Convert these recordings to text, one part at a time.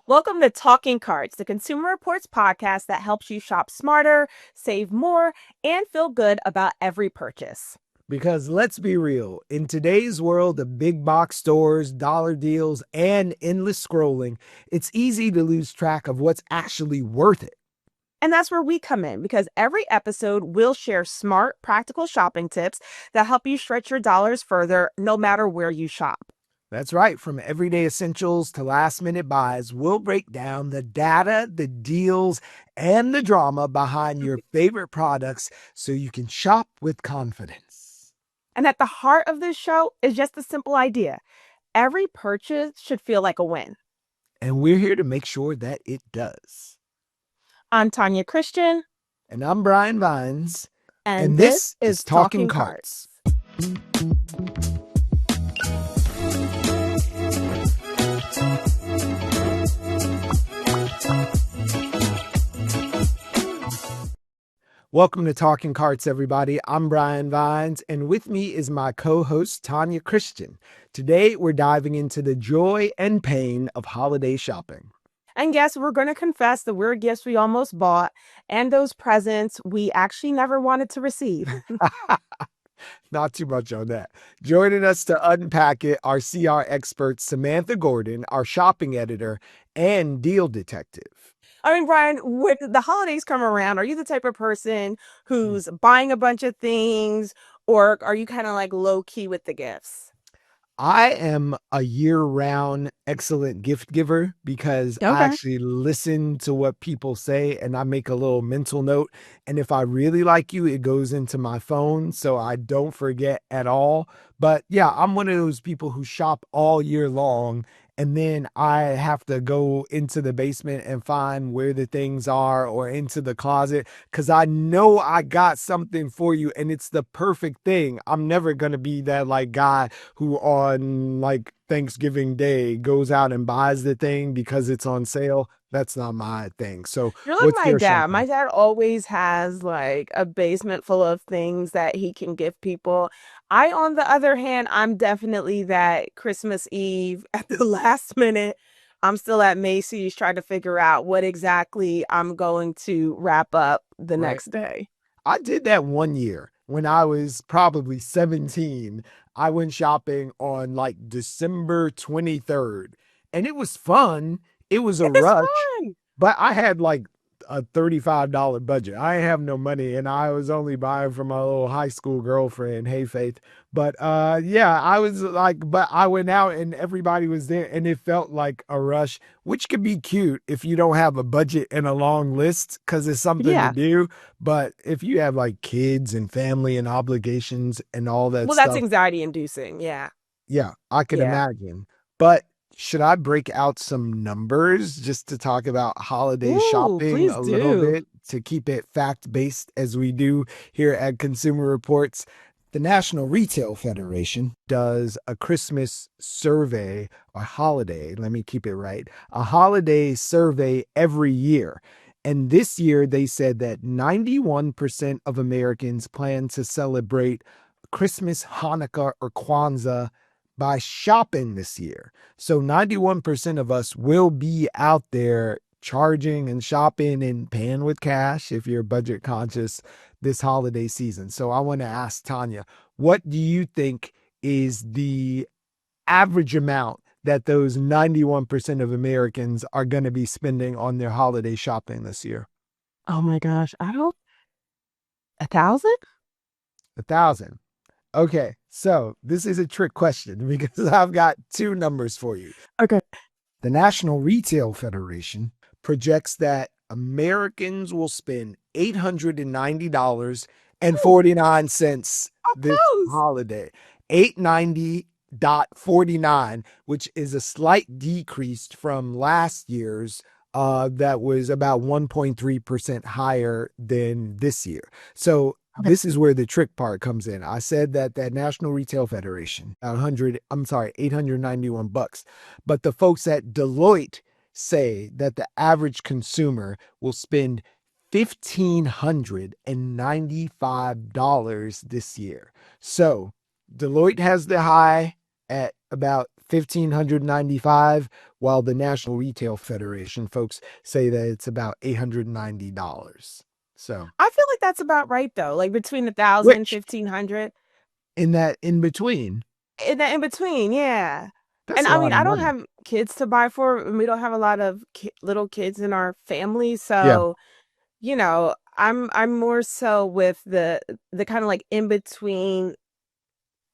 Welcome to Talking Carts, the Consumer Reports podcast that helps you shop smarter, save more, and feel good about every purchase. Because let's be real, in today's world of big box stores, dollar deals, and endless scrolling, it's easy to lose track of what's actually worth it. And that's where we come in because every episode will share smart, practical shopping tips that help you stretch your dollars further no matter where you shop. That's right, from everyday essentials to last minute buys, we'll break down the data, the deals, and the drama behind your favorite products so you can shop with confidence. And at the heart of this show is just a simple idea. Every purchase should feel like a win. And we're here to make sure that it does. I'm Tanya Christian. And I'm Brian Vines. And And this this is is Talking Talking Carts. Carts. Welcome to Talking Carts, everybody. I'm Brian Vines, and with me is my co-host, Tanya Christian. Today, we're diving into the joy and pain of holiday shopping. And yes, we're going to confess the weird gifts we almost bought and those presents we actually never wanted to receive. Not too much on that. Joining us to unpack it are CR expert Samantha Gordon, our shopping editor and deal detective. I mean, Brian, when the holidays come around, are you the type of person who's buying a bunch of things, or are you kind of like low key with the gifts? I am a year-round excellent gift giver because I Okay. actually listen to what people say and I make a little mental note. And if I really like you, it goes into my phone so I don't forget at all. But yeah, I'm one of those people who shop all year long. And then I have to go into the basement and find where the things are or into the closet because I know I got something for you and it's the perfect thing. I'm never going to be that like guy who on like Thanksgiving Day goes out and buys the thing because it's on sale. That's not my thing. So You're like what's my your dad. shopping? My dad always has like a basement full of things that he can give people. On the other hand, I'm definitely that Christmas Eve at the last minute. I'm still at Macy's trying to figure out what exactly I'm going to wrap up the Right. next day. I did that one year when I was probably 17. I went shopping on like December 23rd and it was fun. It was a It's rush, fun. but I had like a $35 budget. I have no money and I was only buying for my little high school girlfriend. Hey, Faith. But yeah, I was like, but I went out and everybody was there and it felt like a rush, which could be cute if you don't have a budget and a long list because it's something to Yeah. do. But if you have like kids and family and obligations and all that Well, that's stuff, anxiety inducing. Yeah. yeah, I could Yeah. imagine. But should I break out some numbers just to talk about holiday Ooh, shopping please a little do. bit to keep it fact based as we do here at Consumer Reports? The National Retail Federation does a Christmas survey or holiday, let me keep it right, a holiday survey every year. And this year they said that 91% of Americans plan to celebrate Christmas, Hanukkah, or Kwanzaa by shopping this year. So 91% of us will be out there charging and shopping and paying with cash if you're budget conscious this holiday season. So I want to ask Tanya, what do you think is the average amount that those 91% of Americans are going to be spending on their holiday shopping this year? Oh my gosh. I don't, 1,000? 1,000. Okay, so this is a trick question because I've got two numbers for you. Okay. The National Retail Federation projects that Americans will spend Ooh, $890.49 how this close. holiday. 890.49, which is a slight decrease from last year's that was about 1.3% higher than this year. So Okay. this is where the trick part comes in. I said that National Retail Federation, 891 bucks. But the folks at Deloitte say that the average consumer will spend $1,595 this year. So Deloitte has the high at about $1,595, while the National Retail Federation folks say that it's about $890. So, I feel like that's about right though. Like between 1,000, which 1,500, in that in between, in that in between, yeah. that's And a I lot mean, of I don't money. have kids to buy for, and we don't have a lot of little kids in our family, Yeah, so I'm more so with the kind of like in between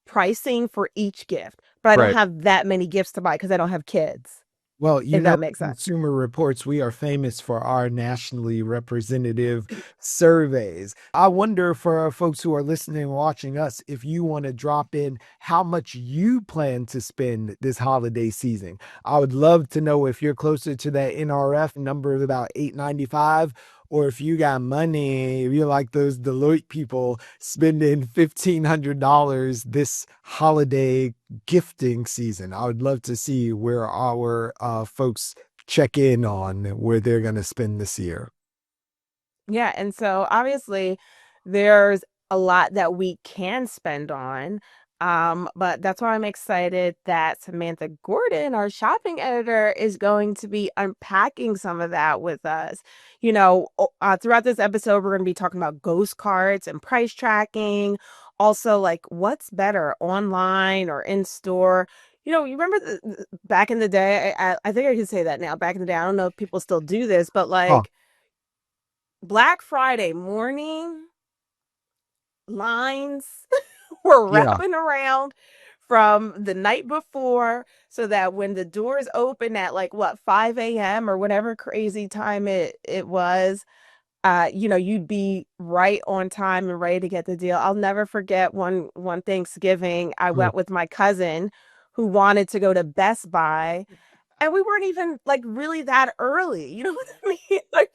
pricing for each gift, but I don't right. have that many gifts to buy because I don't have kids, Well, if that makes sense. Consumer Reports, we are famous for our nationally representative surveys. I wonder for our folks who are listening and watching us, if you want to drop in how much you plan to spend this holiday season. I would love to know if you're closer to that NRF number of about 895, or if you got money, if you're like those Deloitte people spending $1,500 this holiday gifting season. I would love to see where our folks check in on where they're going to spend this year. Yeah, and so obviously there's a lot that we can spend on. But that's why I'm excited that Samantha Gordon, our shopping editor, is going to be unpacking some of that with us. Throughout this episode, we're going to be talking about ghost cards and price tracking. Also, like what's better, online or in store? You remember back in the day, I think I can say that now. Back in the day, I don't know if people still do this, but Oh, like Black Friday morning lines were yeah. wrapping around from the night before so that when the doors open at like what 5 a.m. or whatever crazy time it was, you'd be right on time and ready to get the deal. I'll never forget one Thanksgiving, I Mm. went with my cousin who wanted to go to Best Buy, and we weren't even like really that early. You know what I mean? Like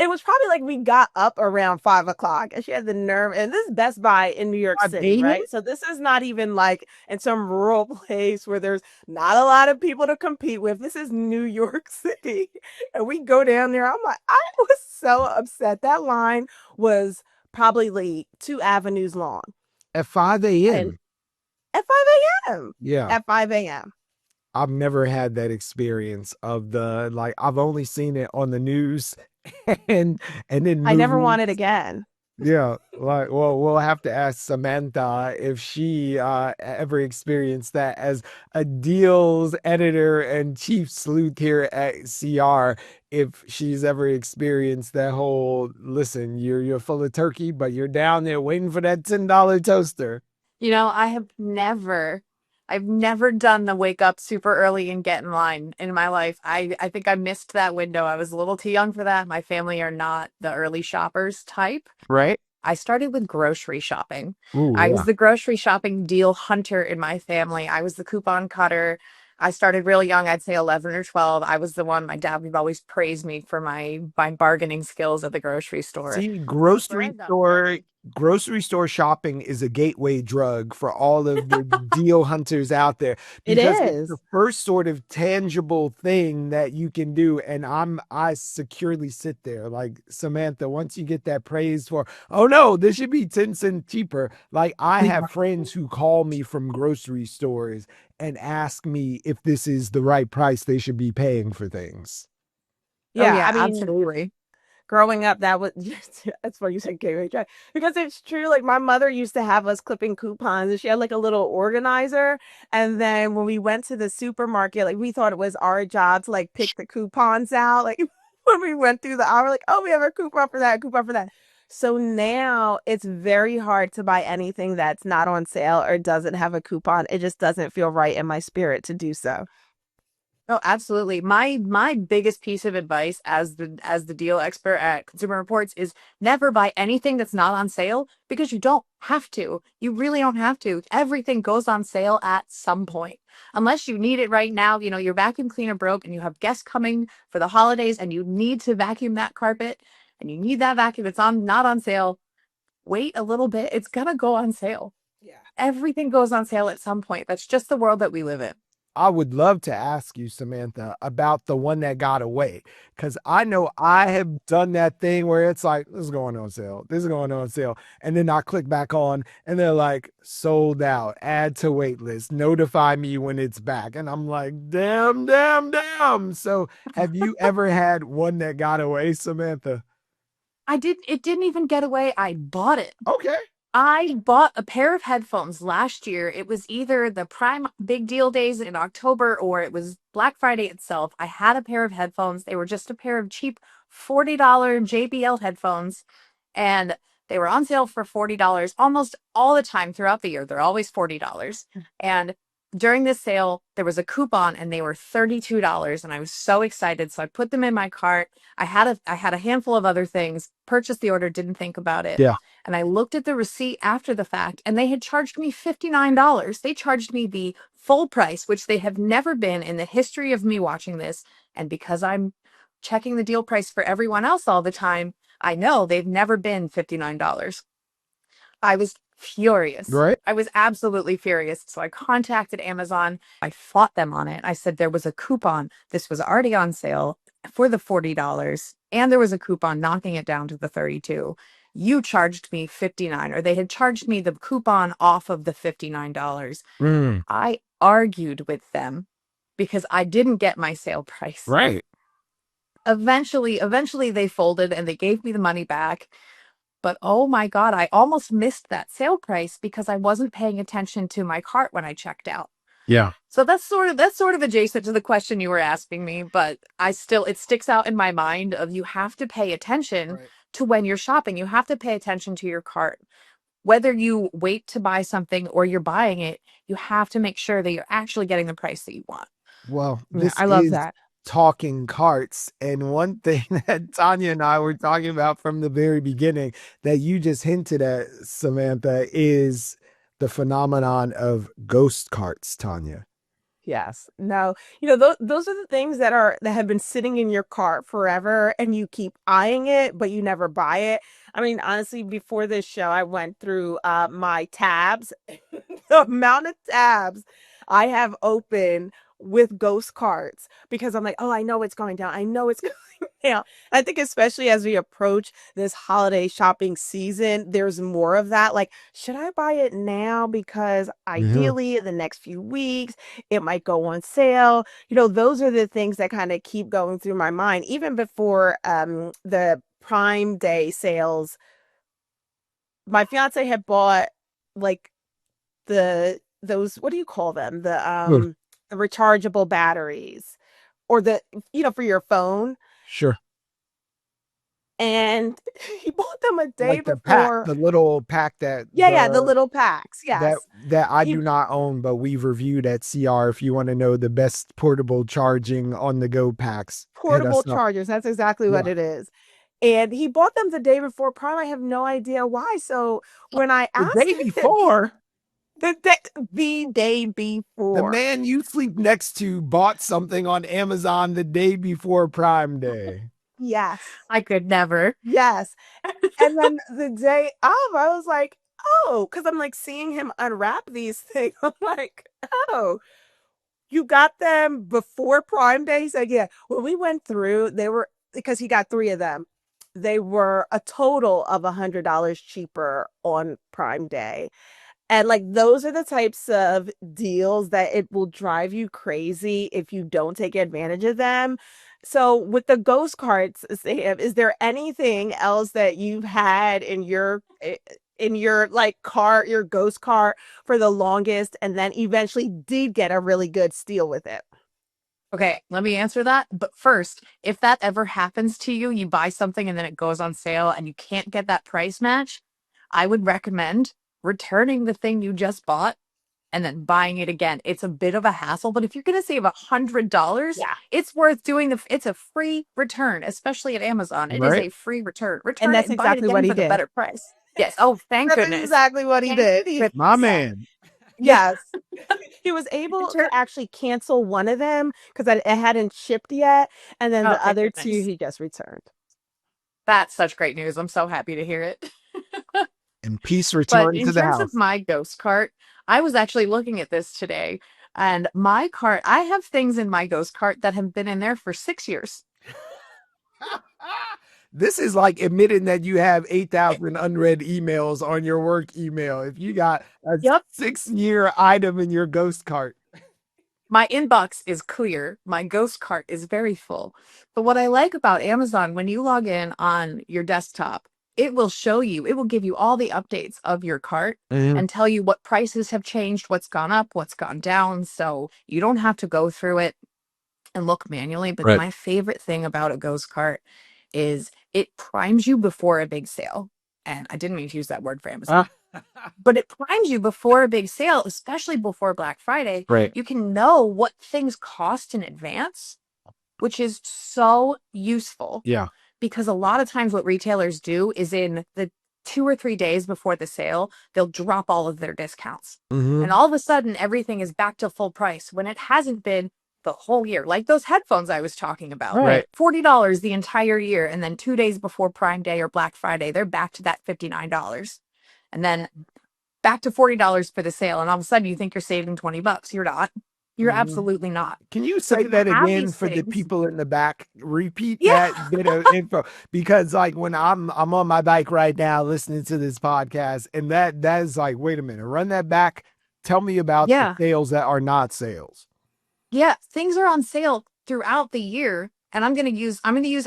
it was probably like we got up around 5 o'clock, and she had the nerve. And this is Best Buy in New York City, 5 a.m.? right? So this is not even like in some rural place where there's not a lot of people to compete with. This is New York City. And we go down there. I'm like, I was so upset. That line was probably like 2 avenues long. At 5 And a.m. at 5 a.m. Yeah. At 5 a.m. I've never had that experience of the like I've only seen it on the news and in I never movies. want it again. Yeah, like well, we'll have to ask Samantha if she ever experienced that as a deals editor and chief sleuth here at CR. If she's ever experienced that whole listen, you're full of turkey, but you're down there waiting for that $10 toaster. I've never done the wake up super early and get in line in my life. I think I missed that window. I was a little too young for that. My family are not the early shoppers type. Right? I started with grocery shopping. Ooh, I was yeah. the grocery shopping deal hunter in my family. I was the coupon cutter. I started really young, I'd say 11 or 12. I was the one, my dad would always praise me for my bargaining skills at the grocery store. See, That's where I got started. grocery store shopping is a gateway drug for all of the deal hunters out there It because it's the is. first sort of tangible thing that you can do. And I securely sit there like Samantha, once you get that praise for, oh no, this should be 10 cents cheaper. Like I have friends who call me from grocery stores and ask me if this is the right price they should be paying for things. Oh Yeah, I yeah, mean, absolutely. growing up, that was that's why you said gateway drug because it's true. Like my mother used to have us clipping coupons, and she had like a little organizer. And then when we went to the supermarket, like we thought it was our job to like pick the coupons out. Like when we went through the aisle, like, oh, we have a coupon for that, a coupon for that. So now it's very hard to buy anything that's not on sale or doesn't have a coupon. It just doesn't feel right in my spirit to do so. Oh, absolutely. My biggest piece of advice as the deal expert at Consumer Reports is never buy anything that's not on sale because you don't have to. You really don't have to. Everything goes on sale at some point. Unless you need it right now, your vacuum cleaner broke and you have guests coming for the holidays and you need to vacuum that carpet and you need that vacuum. It's on not on sale. Wait a little bit. It's gonna go on sale. Yeah. Everything goes on sale at some point. That's just the world that we live in. I would love to ask you, Samantha, about the one that got away. Because I know I have done that thing where it's like, this is going on sale. This is going on sale. And then I click back on and they're like, sold out, add to wait list, notify me when it's back. And I'm like, damn, damn, damn. So have you ever had one that got away, Samantha? It didn't even get away. I bought it. Okay. I bought a pair of headphones last year. It was either the Prime Big Deal days in October or it was Black Friday itself. I had a pair of headphones. They were just a pair of cheap $40 JBL headphones, and they were on sale for $40 almost all the time throughout the year. They're always $40. And during this sale, there was a coupon and they were $32 and I was so excited. So I put them in my cart. I had a handful of other things, purchased the order, didn't think about it. Yeah. And I looked at the receipt after the fact and they had charged me $59. They charged me the full price, which they have never been in the history of me watching this. And because I'm checking the deal price for everyone else all the time, I know they've never been $59. I was furious. Right. I was absolutely furious. So I contacted Amazon. I fought them on it. I said there was a coupon. This was already on sale for the $40 and there was a coupon knocking it down to the 32. You charged me 59, or they had charged me the coupon off of the $59. Mm, I argued with them because I didn't get my sale price. right. Eventually they folded and they gave me the money back. But oh my God, I almost missed that sale price because I wasn't paying attention to my cart when I checked out. Yeah. So that's sort of adjacent to the question you were asking me, but it sticks out in my mind of you have to pay attention Right. to when you're shopping. You have to pay attention to your cart. Whether you wait to buy something or you're buying it, you have to make sure that you're actually getting the price that you want. Well, Yeah, this I love is that. talking carts. And one thing that Tanya and I were talking about from the very beginning that you just hinted at, Samantha, is the phenomenon of ghost carts, Tanya. Yes. No, those are the things that have been sitting in your cart forever and you keep eyeing it, but you never buy it. I mean, honestly, before this show, I went through my tabs, the amount of tabs I have open with ghost carts because I'm like, oh, I know it's going down. I know it's going down. I think especially as we approach this holiday shopping season, there's more of that. Like, should I buy it now? Because Yeah. ideally, the next few weeks, it might go on sale. Those are the things that kind of keep going through my mind, even before the Prime Day sales. My fiance had bought like those, what do you call them? Oh, The rechargeable batteries or for your phone. sure. And he bought them a day Like the pack, before. the little pack that Yeah, yeah, the little packs. that Yes. that I He do not own, but we've reviewed at CR. If you want to know the best portable charging on the go packs, hit Portable us up. chargers. That's exactly what Yeah. it is. And he bought them the day before Prime. I have no idea why. So when I The day asked him before, the day the before, man you sleep next to bought something on Amazon the day before Prime Day. yes, I could never. yes. And then the day of, I was like, oh, because I'm like seeing him unwrap these things. I'm like, oh, you got them before Prime Day? He said, yeah. When we went through, they were, because he got three of them, they were a total of $100 cheaper on Prime Day. And like those are the types of deals that it will drive you crazy if you don't take advantage of them. So with the ghost cards, Sam, is there anything else that you've had in your like car, your ghost car for the longest and then eventually did get a really good steal with it? Okay, let me answer that. But first, if that ever happens to you, you buy something and then it goes on sale and you can't get that price match, I would recommend returning the thing you just bought and then buying it again. It's a bit of a hassle, but if you're going to save $100, Yeah. it's worth doing it's a free return, especially at Amazon. It is Right? a free return. And Return it that's and buy it exactly what again he for the did. better price. Yes. Oh, thank That's goodness. exactly what he Thank did. My goodness. man. Yeah. Yes. He was able Return. to actually cancel one of them because it hadn't shipped yet. And then Oh, the thank other two goodness. he just returned. That's such great news. I'm so happy to hear it. And peace But return in to the terms of house. my ghost cart, I was actually looking at this today. And my cart, I have things in my ghost cart that have been in there for 6 years. This is like admitting that you have 8,000 unread emails on your work email. If you got a Yep. 6-year item in your ghost cart. My inbox is clear. My ghost cart is very full. But what I like about Amazon, when you log in on your desktop, it will show you, it will give you all the updates of your cart Mhm. and tell you what prices have changed, what's gone up, what's gone down. So you don't have to go through it and look manually. But Right. my favorite thing about a ghost cart is it primes you before a big sale. And I didn't mean to use that word for Amazon, Ah. but it primes you before a big sale, especially before Black Friday. Right. You can know what things cost in advance, which is so useful Yeah. because a lot of times what retailers do is in the 2 or 3 days before the sale, they'll drop all of their discounts. And Mm-hmm. all of a sudden, everything is back to full price when it hasn't been the whole year. Like those headphones I was talking about, Right. $40 the entire year. And then 2 days before Prime Day or Black Friday, they're back to that $59. And then back to $40 for the sale. And all of a sudden you think you're saving $20. You're not. You're Mm-hmm. absolutely not. Can you But say you that have again these for the things. people in the back? Repeat Yeah. that bit of info because, like, when I'm on my bike right now listening to this podcast, and that is like, wait a minute, run that back. Tell me about the Yeah. sales that are not sales. Yeah. Things are on sale throughout the year. And I'm gonna use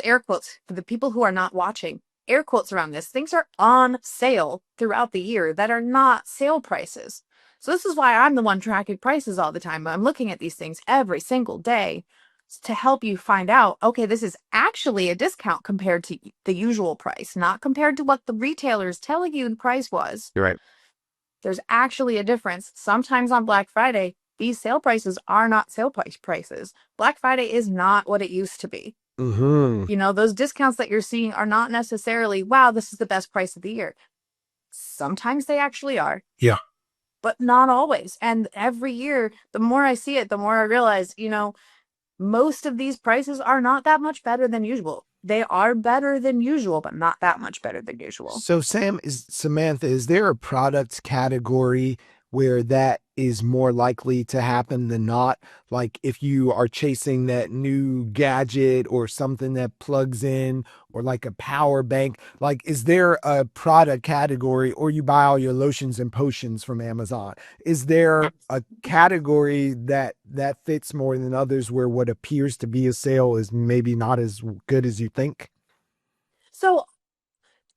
air quotes for the people who are not watching. Air quotes around this. Things are on sale throughout the year that are not sale prices. So this is why I'm the one tracking prices all the time. I'm looking at these things every single day to help you find out, okay, this is actually a discount compared to the usual price, not compared to what the retailer is telling you the price was. You're right. There's actually a difference. Sometimes on Black Friday, these sale prices are not sale prices. Black Friday is not what it used to be. Mm-hmm. Those discounts that you're seeing are not necessarily, wow, this is the best price of the year. Sometimes they actually are, Yeah. but not always. And every year, the more I see it, the more I realize, most of these prices are not that much better than usual. They are better than usual, but not that much better than usual. So, Samantha, is there a product category where that is more likely to happen than not? Like if you are chasing that new gadget or something that plugs in or like a power bank, like is there a product category or you buy all your lotions and potions from Amazon? Is there a category that fits more than others where what appears to be a sale is maybe not as good as you think? So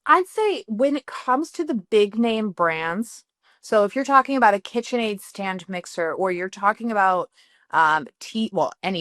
I'd say when it comes to the big name brands, so if you're talking about a KitchenAid stand mixer, or you're talking about any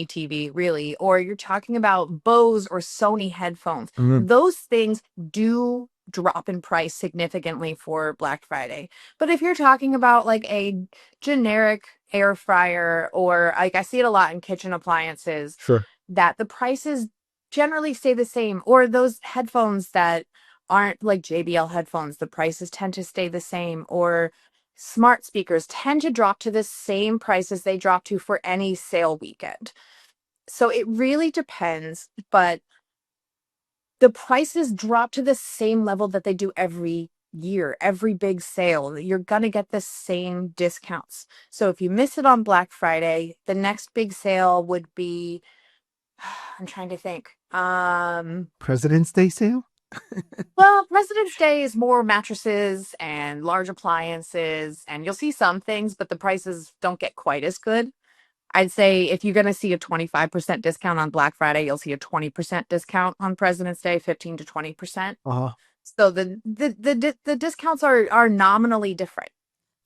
TV really, or you're talking about Bose or Sony headphones, Mhm. those things do drop in price significantly for Black Friday. But if you're talking about like a generic air fryer, or like I see it a lot in kitchen appliances, Sure. that the prices generally stay the same, or those headphones that aren't like JBL headphones, the prices tend to stay the same, or smart speakers tend to drop to the same prices they drop to for any sale weekend. So it really depends, but the prices drop to the same level that they do every year, every big sale. You're going to get the same discounts. So if you miss it on Black Friday, the next big sale would be, I'm trying to think. President's Day sale? Well, President's Day is more mattresses and large appliances, and you'll see some things, but the prices don't get quite as good. I'd say if you're going to see a 25% discount on Black Friday, you'll see a 20% discount on President's Day, 15 to 20%. Uh-huh. So the discounts are nominally different,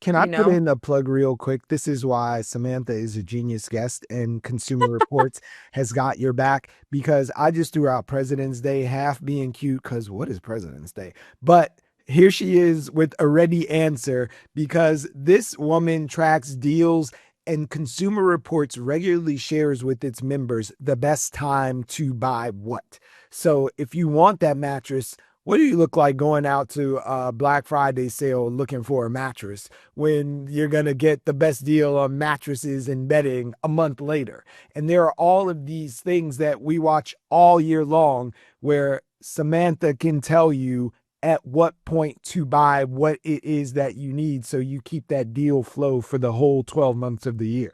Can I you put know? in a plug real quick? This is why Samantha is a genius guest and Consumer Reports has got your back because I just threw out President's Day half being cute because what is President's Day? But here she is with a ready answer because this woman tracks deals and Consumer Reports regularly shares with its members the best time to buy what. So if you want that mattress, what do you look like going out to a Black Friday sale looking for a mattress when you're going to get the best deal on mattresses and bedding a month later? And there are all of these things that we watch all year long where Samantha can tell you at what point to buy what it is that you need so you keep that deal flow for the whole 12 months of the year.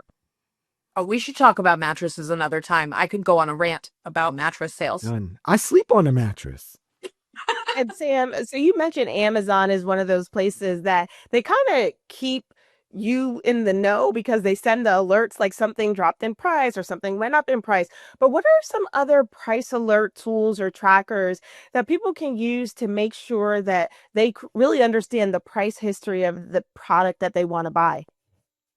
Oh, we should talk about mattresses another time. I could go on a rant about mattress sales. Done. I sleep on a mattress. And Sam, so you mentioned Amazon is one of those places that they kind of keep you in the know because they send the alerts like something dropped in price or something went up in price. But what are some other price alert tools or trackers that people can use to make sure that they really understand the price history of the product that they want to buy?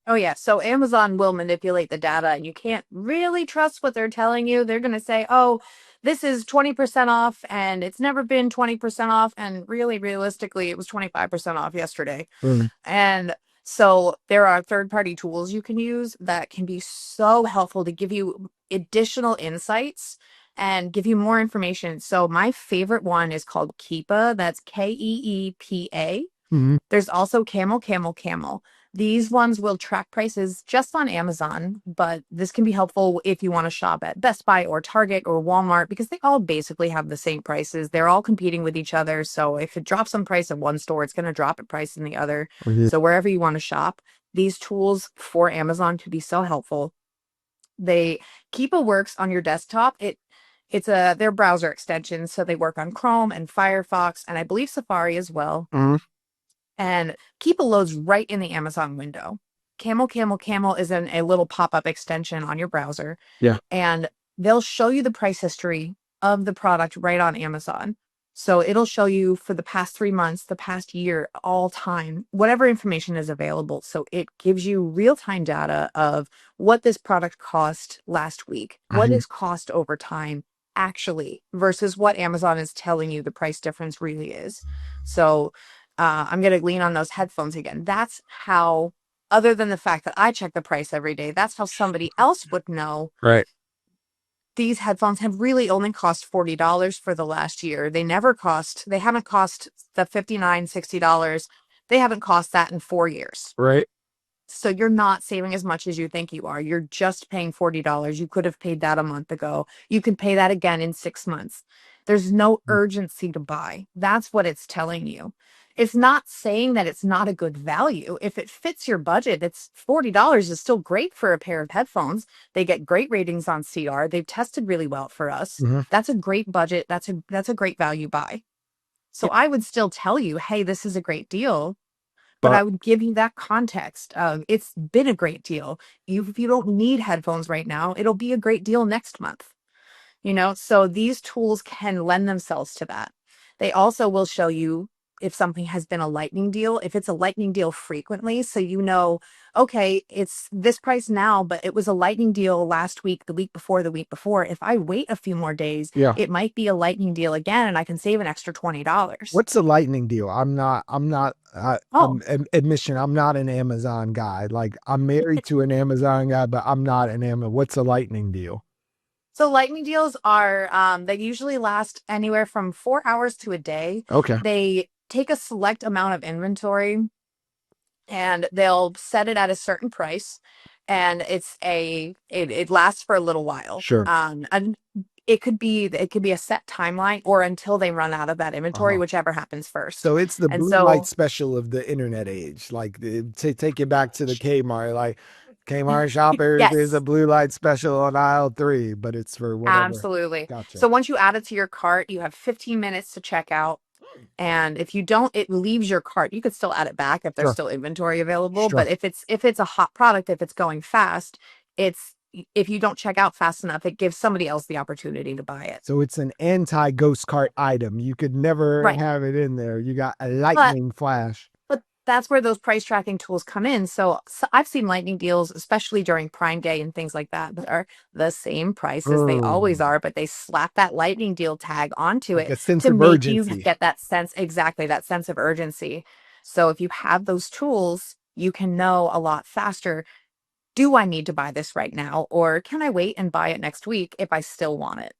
Oh, yeah. So Amazon will manipulate the data, and you can't really trust what they're telling you. They're going to say, oh, this is 20% off, and it's never been 20% off. And really, realistically, it was 25% off yesterday. Mm. And so there are third-party tools you can use that can be so helpful to give you additional insights and give you more information. So my favorite one is called Keepa. That's Keepa. Mhm. There's also Camel, Camel, Camel. These ones will track prices just on Amazon, but this can be helpful if you want to shop at Best Buy or Target or Walmart because they all basically have the same prices. They're all competing with each other. So if it drops in price in one store, it's going to drop in price in the other. Yeah. So wherever you want to shop, these tools for Amazon can be so helpful. They Keepa works on your desktop. It's a their browser extension, so they work on Chrome and Firefox and I believe Safari as well, Mhm. and Keepa loads right in the Amazon window. Camel, Camel, Camel is a little pop-up extension on your browser, Yeah. and they'll show you the price history of the product right on Amazon. So it'll show you for the past 3 months, the past year, all time, whatever information is available. So it gives you real-time data of what this product cost last week, what I it's cost over time, actually, versus what Amazon is telling you the price difference really is. So I'm going to lean on those headphones again. That's how, other than the fact that I check the price every day, that's how somebody else would know right. these headphones have really only cost $40 for the last year. They haven't cost the $59, $60. They haven't cost that in 4 years. Right. So you're not saving as much as you think you are. You're just paying $40. You could have paid that a month ago. You can pay that again in 6 months. There's no urgency to buy. That's what it's telling you. It's not saying that it's not a good value. If it fits your budget, it's $40 is still great for a pair of headphones. They get great ratings on CR. They've tested really well for us. Mhm. That's a great budget. That's a great value buy. So I would still tell you, hey, this is a great deal, but I But would give you that context of it's been a great deal. If you don't need headphones right now, it'll be a great deal next month. So these tools can lend themselves to that. They also will show you if something has been a lightning deal, if it's a lightning deal frequently, so okay, it's this price now, but it was a lightning deal last week, the week before, the week before. If I wait a few more days, yeah. it might be a lightning deal again and I can save an extra $20. What's a lightning deal? Oh, Admission, I'm not an Amazon guy. Like I'm married to an Amazon guy, but I'm not an Amazon. What's a lightning deal? so lightning deals are they usually last anywhere from 4 hours to a day. Okay. They take a select amount of inventory and they'll set it at a certain price, and it lasts for a little while. Sure. And it could be a set timeline or until they run out of that inventory, Uh-huh. whichever happens first. So it's the And blue light so special of the internet age. Like to take you back to the Kmart, like Kmart shopper, there's a yes. blue light special on aisle 3, but it's for whatever. Absolutely. Gotcha. So once you add it to your cart, you have 15 minutes to check out. And if you don't, it leaves your cart. You could still add it back if there's Sure. still inventory available. Sure. But if it's a hot product, if it's going fast, it's if you don't check out fast enough, it gives somebody else the opportunity to buy it. So it's an anti-ghost cart item. You could never Right. have it in there. You got a But lightning flash. but that's where those price tracking tools come in. So I've seen lightning deals, especially during Prime Day and things like that are the same price as they always Boom. are, but they slap that lightning deal tag onto Like it a sense to of make you urgency. get that sense, exactly that sense of urgency. So if you have those tools, you can know a lot faster. Do I need to buy this right now? Or can I wait and buy it next week if I still want it?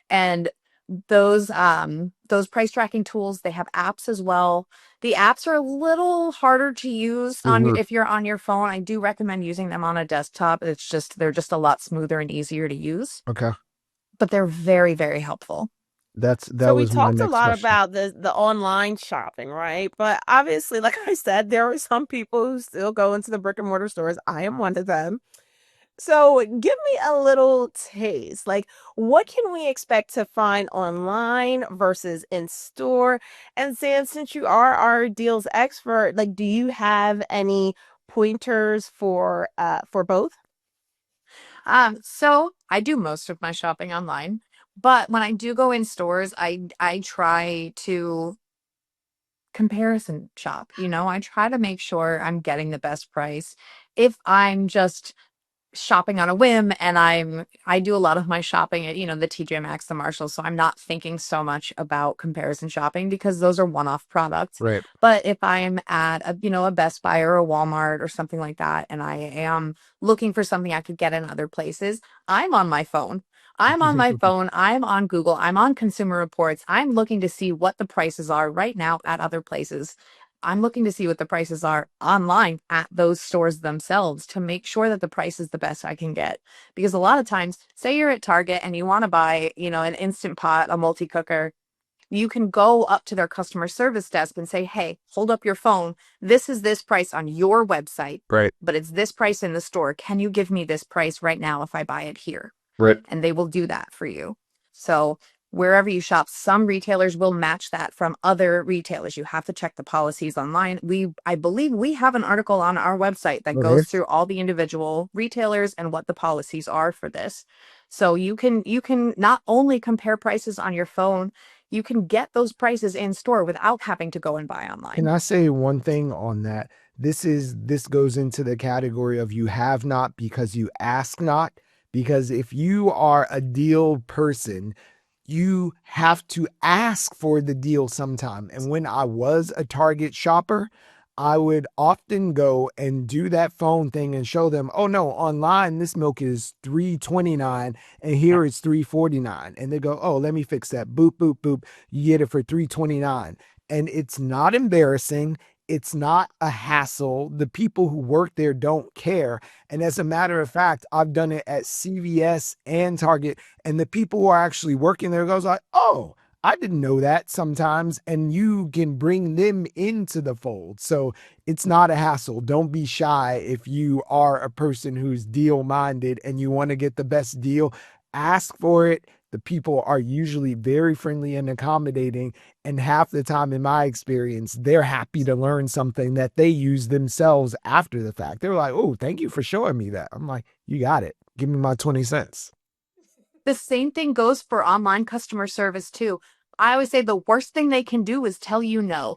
And those price tracking tools, they have apps as well. The apps are a little harder to use Mhm. if you're on your phone. I do recommend using them on a desktop. They're just a lot smoother and easier to use, Okay. but they're very, very helpful. That So we was my talked a next lot question. about the online shopping, right? But obviously, like I said, there are some people who still go into the brick and mortar stores. I am one of them. So give me a little taste. Like, what can we expect to find online versus in store? And Sam, since you are our deals expert, like, do you have any pointers for both? So I do most of my shopping online, but when I do go in stores, I try to comparison shop. I try to make sure I'm getting the best price. If I'm just shopping on a whim and I do a lot of my shopping at, the TJ Maxx, the Marshalls, so I'm not thinking so much about comparison shopping because those are one-off products. Right. But if I'm at a Best Buy or a Walmart or something like that and I am looking for something I could get in other places, I'm on my phone. I'm on my phone, I'm on Google, I'm on Consumer Reports. I'm looking to see what the prices are right now at other places. I'm looking to see what the prices are online at those stores themselves to make sure that the price is the best I can get. Because a lot of times, say you're at Target and you want to buy, an Instant Pot, a multi cooker, you can go up to their customer service desk and say, hey, hold up your phone. This is this price on your website, Right. but it's this price in the store. Can you give me this price right now if I buy it here? Right. And they will do that for you. So wherever you shop, some retailers will match that from other retailers. You have to check the policies online. I believe we have an article on our website that Okay. goes through all the individual retailers and what the policies are for this. So you can not only compare prices on your phone, you can get those prices in store without having to go and buy Can online. I say one thing on that? This goes into the category of you have not because you ask not. Because if you are a deal person, you have to ask for the deal sometime. And when I was a Target shopper, I would often go and do that phone thing and show them, oh no, online this milk is $3.29 and here it's $3.49. And they go, oh, let me fix that. Boop, boop, boop. You get it for $3.29. And it's not embarrassing. It's not a hassle. The people who work there don't care. And as a matter of fact, I've done it at CVS and Target, and the people who are actually working there goes like, "Oh, I didn't know that sometimes." And you can bring them into the fold. So it's not a hassle. Don't be shy if you are a person who's deal minded and you want to get the best deal. Ask for it. The people are usually very friendly and accommodating. And half the time, in my experience, they're happy to learn something that they use themselves after the fact. They're like, oh, thank you for showing me that. I'm like, you got it. Give me my 20 cents. The same thing goes for online customer service too. I always say the worst thing they can do is tell you no.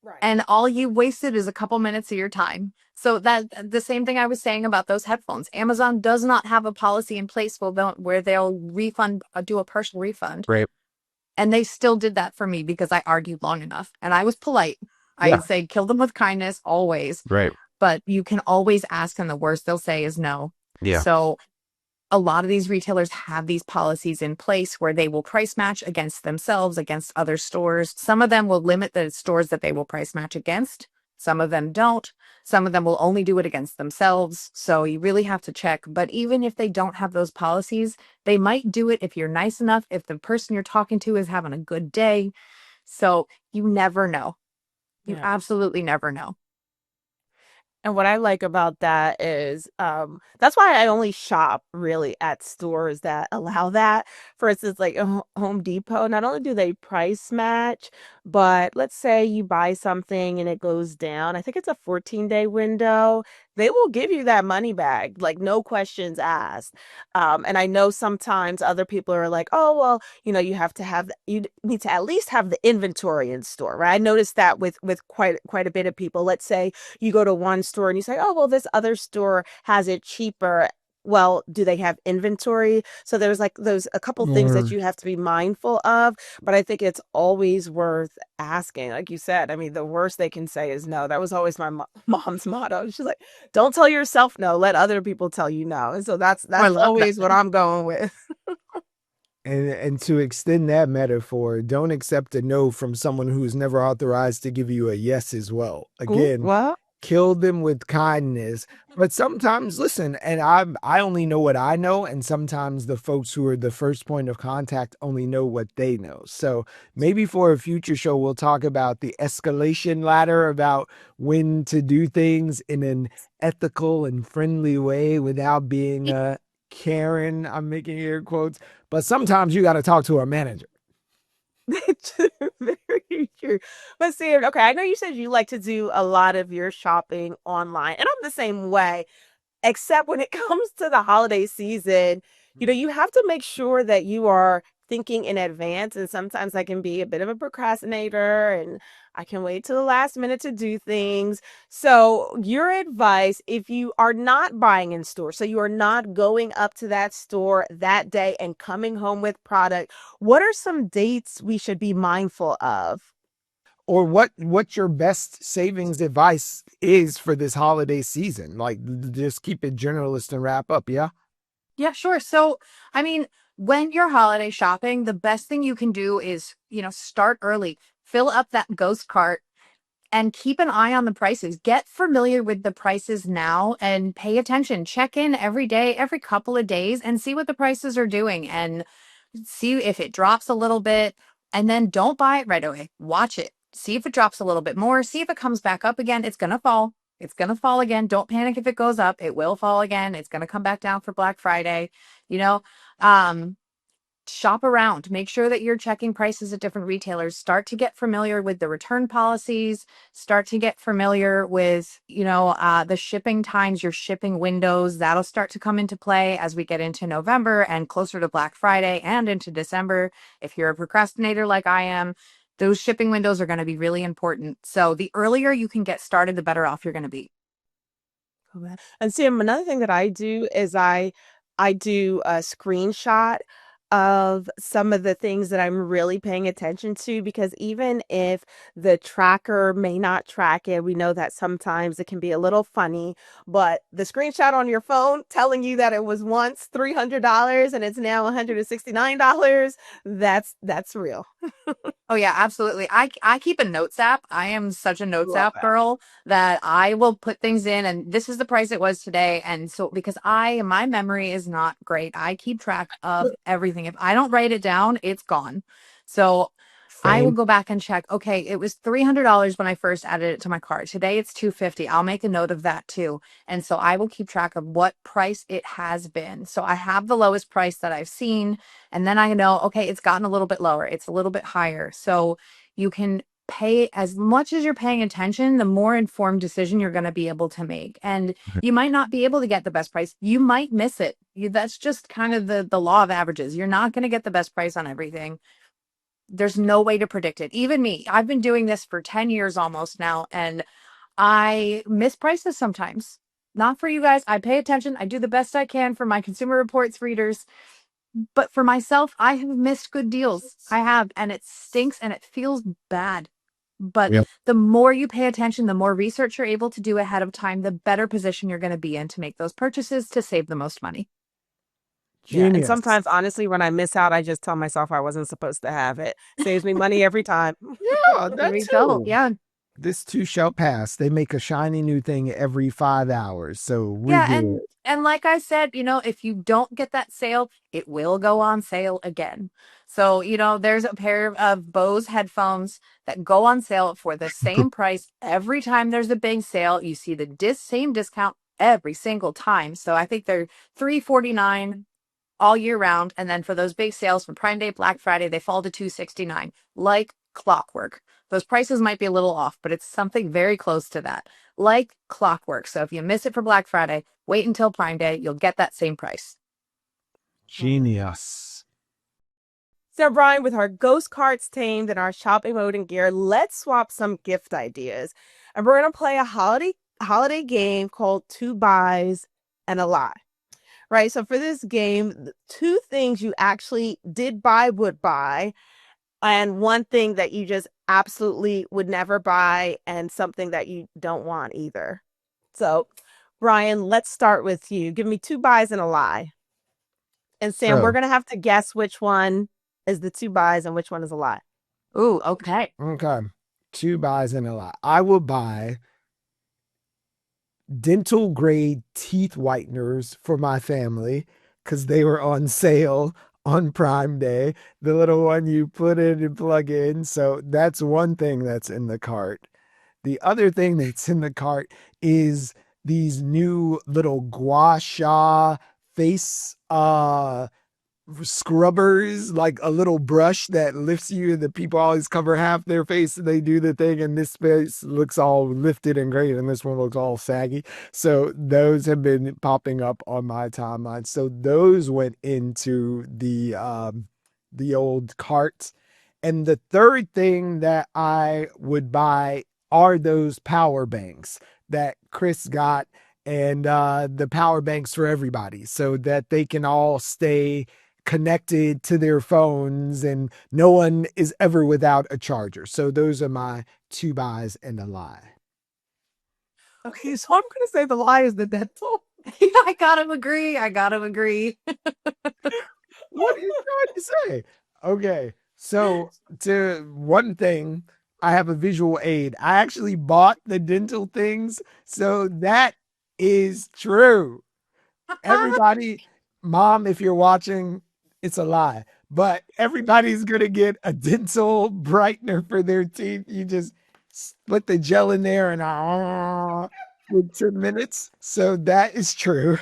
Right. And all you wasted is a couple minutes of your time. So that the same thing I was saying about those headphones. Amazon does not have a policy in place where they'll refund, do a partial refund. Right. And they still did that for me because I argued long enough and I was polite. I Yeah. say, kill them with kindness always, Right. but you can always ask, and the worst they'll say is no. Yeah. So a lot of these retailers have these policies in place where they will price match against themselves, against other stores. Some of them will limit the stores that they will price match against. Some of them don't. Some of them will only do it against themselves. So you really have to check. But even if they don't have those policies, they might do it if you're nice enough, if the person you're talking to is having a good day. So you never know. You Yeah. absolutely never know. And what I like about that is that's why I only shop really at stores that allow that. For instance, like Home Depot, not only do they price match, but let's say you buy something and it goes down. I think it's a 14-day window. They will give you that money back, like no questions asked. And I know sometimes other people are like, oh, well, you have to have, you need to at least have the inventory in store, right? I noticed that with quite a bit of people. Let's say you go to one store and you say, oh, well, this other store has it cheaper. Well, do they have inventory? So there's like those a couple things that Mm. you have to be mindful of, but I think it's always worth asking. Like you said, I mean, the worst they can say is no. That was always my mom's motto. She's like, don't tell yourself no, let other people tell you no. And so that's Oh, I that's love that. always what I'm going with. And to extend that metaphor, don't accept a no from someone who's never authorized to give you a yes as well. Ooh, Again, what? kill them with kindness. But sometimes, listen, and I only know what I know, and sometimes the folks who are the first point of contact only know what they know. So maybe for a future show, we'll talk about the escalation ladder, about when to do things in an ethical and friendly way without being a Karen. I'm making air quotes, but sometimes you got to talk to a manager. Very true. But Sam, okay, I know you said you like to do a lot of your shopping online, and I'm the same way, except when it comes to the holiday season, you have to make sure that you are thinking in advance. And sometimes I can be a bit of a procrastinator and I can wait till the last minute to do things. So, your advice, if you are not buying in store, so you are not going up to that store that day and coming home with product, what are some dates we should be mindful of? Or what your best savings advice is for this holiday season. Like, just keep it generalist and wrap up. Yeah. Yeah, sure. So, I mean, when you're holiday shopping, the best thing you can do is, start early, fill up that ghost cart and keep an eye on the prices. Get familiar with the prices now and pay attention. Check in every day, every couple of days, and see what the prices are doing and see if it drops a little bit. And then don't buy it right away. Watch it. See if it drops a little bit more. See if it comes back up again. It's going to fall. It's going to fall again. Don't panic if it goes up. It will fall again. It's going to come back down for Black Friday. You know, um, shop around, make sure that you're checking prices at different retailers, start to get familiar with the return policies, start to get familiar with, the shipping times, your shipping windows. That'll start to come into play as we get into November and closer to Black Friday and into December. If you're a procrastinator like I am, those shipping windows are going to be really important. So the earlier you can get started, the better off you're going to be. And see, another thing that I do is I do a screenshot of some of the things that I'm really paying attention to, because even if the tracker may not track it, we know that sometimes it can be a little funny, but the screenshot on your phone telling you that it was once $300 and it's now $169, that's real. Oh yeah, absolutely. I keep a notes app. I am such a notes Love app that. girl that I will put things in and this is the price it was today. And so because my memory is not great, I keep track of everything. If I don't write it down, it's gone. So I will Same. go back and check. Okay, it was $300 when I first added it to my cart. Today it's 250. I'll make a note of that too. And so I will keep track of what price it has been. So I have the lowest price that I've seen. And then I know, okay, it's gotten a little bit lower, it's a little bit higher. So you can pay as much as you're paying attention, the more informed decision you're going to be able to make. And you might not be able to get the best price. You might miss it. That's just kind of the law of averages. You're not going to get the best price on everything. There's no way to predict it. Even me, I've been doing this for 10 years almost now, and I miss prices sometimes. Not for you guys. I pay attention. I do the best I can for my Consumer Reports readers. But for myself, I have missed good deals. I have, and it stinks and it feels bad. But Yep. the more you pay attention, the more research you're able to do ahead of time, the better position you're going to be in to make those purchases to save the most money. Yeah, and Genius. sometimes honestly when I miss out, I just tell myself I wasn't supposed to have it. Saves me money every time. Yeah, There that we go. too. Yeah. This too shall pass. They make a shiny new thing every 5 hours, so we're Yeah, good. and like I said, if you don't get that sale, it will go on sale again. So, there's a pair of Bose headphones that go on sale for the same price every time there's a big sale. You see the same discount every single time. So I think they're 349 all year round. And then for those big sales from Prime Day, Black Friday, they fall to 269 like clockwork. Those prices might be a little off, but it's something very close to that, like clockwork. So if you miss it for Black Friday, wait until Prime Day. You'll get that same price. Genius. So, Brian, with our ghost cards tamed and our shopping mode and gear, let's swap some gift ideas. And we're gonna play a holiday game called Two Buys and a Lie. Right. So for this game, two things you actually did buy, would buy, and one thing that you just absolutely would never buy, and something that you don't want either. So, Brian, let's start with you. Give me two buys and a lie. And Sam, we're So, gonna have to guess which one is the two buys and which one is a lie. Ooh, okay. okay. Two buys and a lie. I will buy dental grade teeth whiteners for my family because they were on sale on Prime Day. The little one you put in and plug in. So that's one thing that's in the cart. The other thing that's in the cart is these new little gua sha face scrubbers, like a little brush that lifts you. The people always cover half their face and they do the thing, and this face looks all lifted and great, and this one looks all saggy. So those have been popping up on my timeline. So those went into the old cart. And the third thing that I would buy are those power banks that Chris got, and the power banks for everybody so that they can all stay connected to their phones and no one is ever without a charger. So those are my two buys and a lie. Okay, so I'm gonna say the lie is the dental. I gotta agree. I gotta agree. What are you trying to say? Okay. So to one thing, I have a visual aid. I actually bought the dental things. So that is true. Everybody, mom, if you're watching, it's a lie. But everybody's gonna get a dental brightener for their teeth. You just put the gel in there and with 10 minutes. So that is true.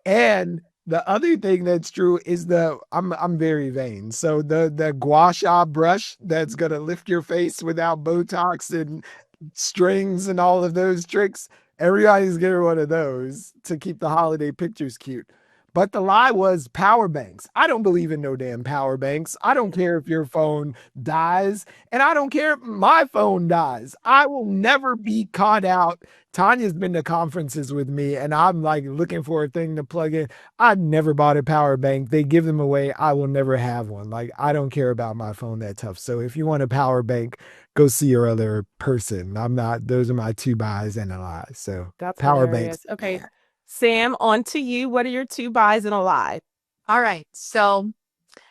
And the other thing that's true is I'm very vain. So the gua sha brush that's gonna lift your face without Botox and strings and all of those tricks. Everybody's getting one of those to keep the holiday pictures cute. But the lie was power banks. I don't believe in no damn power banks. I don't care if your phone dies, and I don't care if my phone dies. I will never be caught out. Tanya's been to conferences with me, and I'm like looking for a thing to plug in. I never bought a power bank. They give them away. I will never have one. Like, I don't care about my phone that tough. So if you want a power bank, go see your other person. I'm not, those are my two buys and a lie. So That's power banks. hilarious. Okay, Sam, on to you. What are your two buys and a lie? All right. So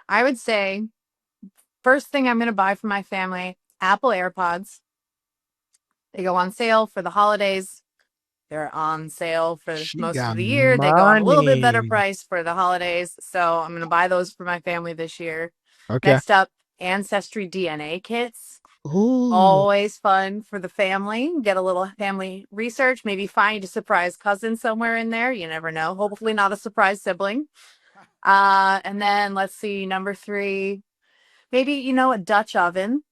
I would say first thing I'm gonna buy for my family, Apple AirPods. They go on sale for the holidays. They're on sale for She most of got the year. They go on a little bit better money. price for the holidays. So I'm gonna buy those for my family this year. Okay. Next up, Ancestry DNA kits. Ooh. Always fun for the family. Get a little family research. Maybe find a surprise cousin somewhere in there. You never know. Hopefully not a surprise sibling. And then let's see, number three, maybe a Dutch oven.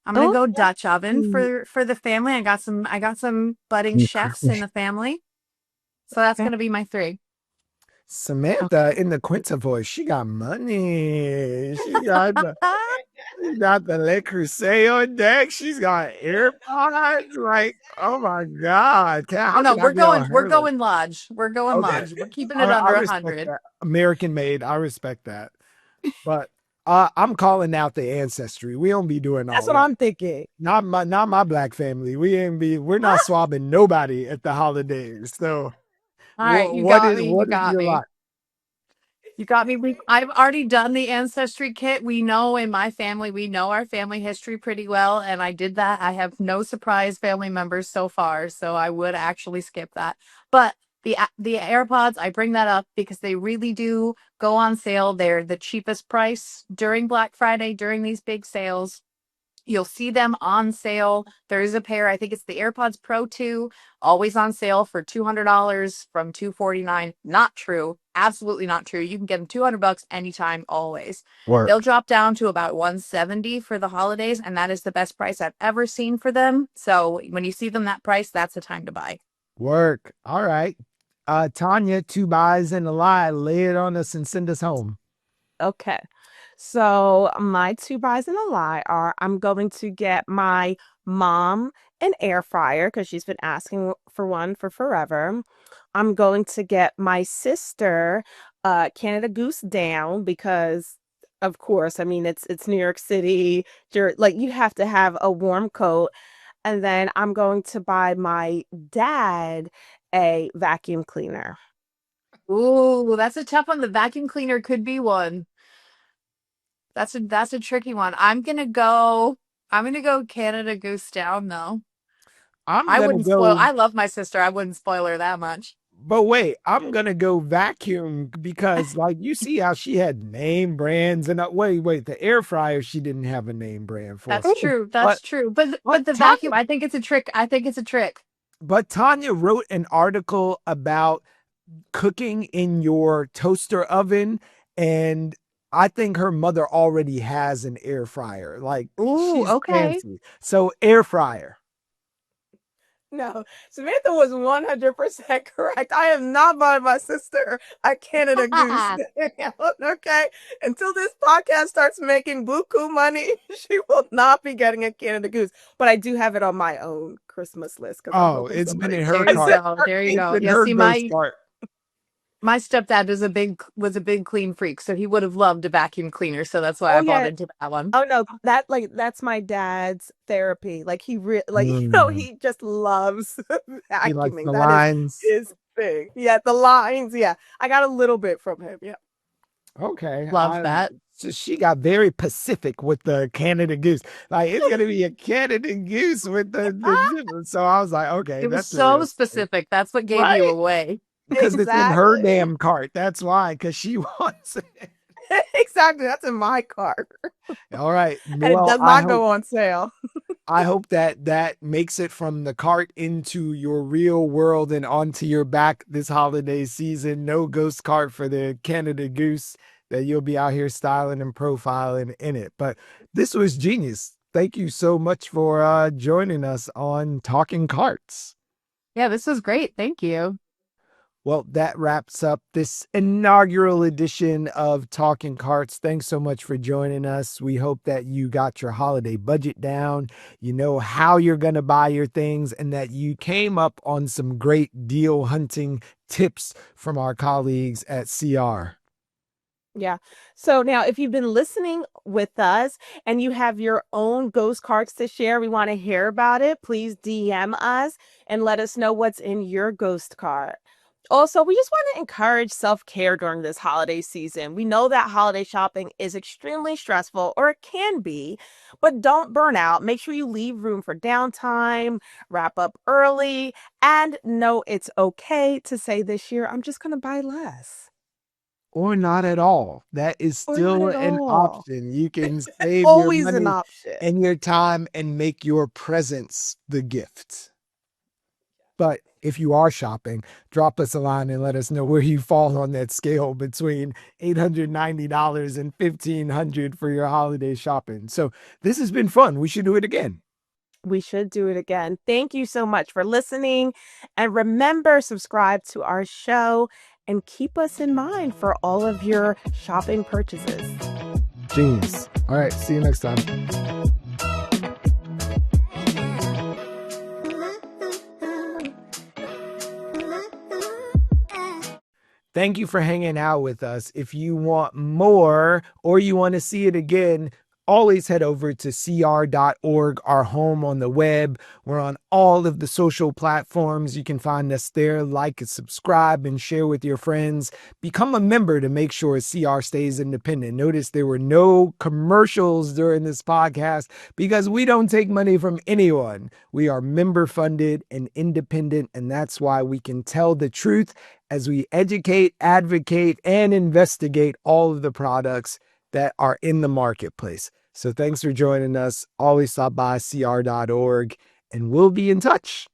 I'm gonna Oh, go Dutch oven mm, for the family. I got some budding chefs in the family. So that's okay. gonna be my three. Samantha Okay. in the Quinta voice, she got money. She got the Le Creuset on deck. She's got AirPods. Like, oh my God. Oh How no, can I we're be on going we're her list? going lodge. We're going Okay. lodge. We're keeping it I under a respect hundred. that. American made. I respect that. But I'm calling out the ancestry. We don't be doing That's all what that. I'm thinking. Not my black family. We're not swabbing nobody at the holidays. So All right, you what got is me. You what is got your me. lot? You got me. I've already done the ancestry kit. We know in my family, we know our family history pretty well, and I did that. I have no surprise family members so far, so I would actually skip that. But the AirPods, I bring that up because they really do go on sale. They're the cheapest price during Black Friday, during these big sales. You'll see them on sale. There is a pair, I think it's the AirPods Pro 2, always on sale for $200 from $249. Not true. Absolutely not true. You can get them $200 anytime, always. They'll Work. drop down to about 170 for the holidays, and that is the best price I've ever seen for them. So when you see them that price, that's the time to buy. Work. All right. Tanya, two buys and a lie. Lay it on us and send us home. Okay. So my two buys and a lie are I'm going to get my mom an air fryer because she's been asking for one for forever. I'm going to get my sister Canada Goose down because of course, I mean it's New York City. You're like you have to have a warm coat. And then I'm going to buy my dad a vacuum cleaner. Ooh, that's a tough one. The vacuum cleaner could be one. That's a tricky one. I'm gonna go Canada Goose down though. I'm I gonna wouldn't spoil. go. I love my sister. I wouldn't spoil her that much. But wait, I'm gonna go vacuum because, like, you see how she had name brands, and wait, the air fryer she didn't have a name brand for. That's true. But That's true. But the vacuum, Tanya, I think it's a trick. I think it's a trick. Tanya wrote an article about cooking in your toaster oven, and I think her mother already has an air fryer. Like, Ooh, she's okay. fancy, so air fryer. No, Samantha was 100% correct. I am not buying my sister a Canada Goose. Okay. Until this podcast starts making buku money, she will not be getting a Canada Goose. But I do have it on my own Christmas list because I'm Oh, hoping it's been somebody in her There you buys cart. it go. for There you me. It's go. in Yeah, her see, ghost my cart. my stepdad was a big clean freak, so he would have loved a vacuum cleaner. So that's why Oh, I bought yeah. into that one. Oh no, that's my dad's therapy. Like Mm. he just loves He likes vacuuming. the That is lines. his thing. Yeah, the lines. Yeah, I got a little bit from him. Yeah. Okay. Love that. So she got very Pacific with the Canada Goose. Like, it's gonna be a Canada Goose with the zipper. So I was like, okay, It was that's a so real thing. specific. That's what gave you Right? away. Because it's in her Exactly. damn cart. That's why, because she wants it. Exactly. That's in my car, All right. and it Well, does not go on sale. I hope that that makes it from the cart into your real world and onto your back this holiday season. No ghost cart for the Canada Goose, that you'll be out here styling and profiling in it. But this was genius. Thank you so much for joining us on Talking Carts. Yeah, this was great. Thank you. Well, that wraps up this inaugural edition of Talking Carts. Thanks so much for joining us. We hope that you got your holiday budget down, you know how you're going to buy your things, and that you came up on some great deal hunting tips from our colleagues at CR. Yeah. So now, if you've been listening with us and you have your own ghost cards to share, we want to hear about it. Please DM us and let us know what's in your ghost card. Also, we just want to encourage self care during this holiday season. We know that holiday shopping is extremely stressful, or it can be, but don't burn out. Make sure you leave room for downtime, wrap up early, and know it's okay to say this year, I'm just going to buy less. Or not at all. That is Or not still at an all. option. You can save your Always an money option. and your time and make your presence the gift. But if you are shopping, drop us a line and let us know where you fall on that scale between $890 and $1,500 for your holiday shopping. So this has been fun. We should do it again. We should do it again. Thank you so much for listening. And remember, subscribe to our show and keep us in mind for all of your shopping purchases. Genius. All right. See you next time. Thank you for hanging out with us. If you want more or you want to see it again, always head over to cr.org, our home on the web. We're on all of the social platforms. You can find us there. Like and subscribe and share with your friends. Become a member to make sure CR stays independent. Notice there were no commercials during this podcast because we don't take money from anyone. We are member funded and independent, and that's why we can tell the truth as we educate, advocate, and investigate all of the products that are in the marketplace. So thanks for joining us. Always stop by cr.org and we'll be in touch.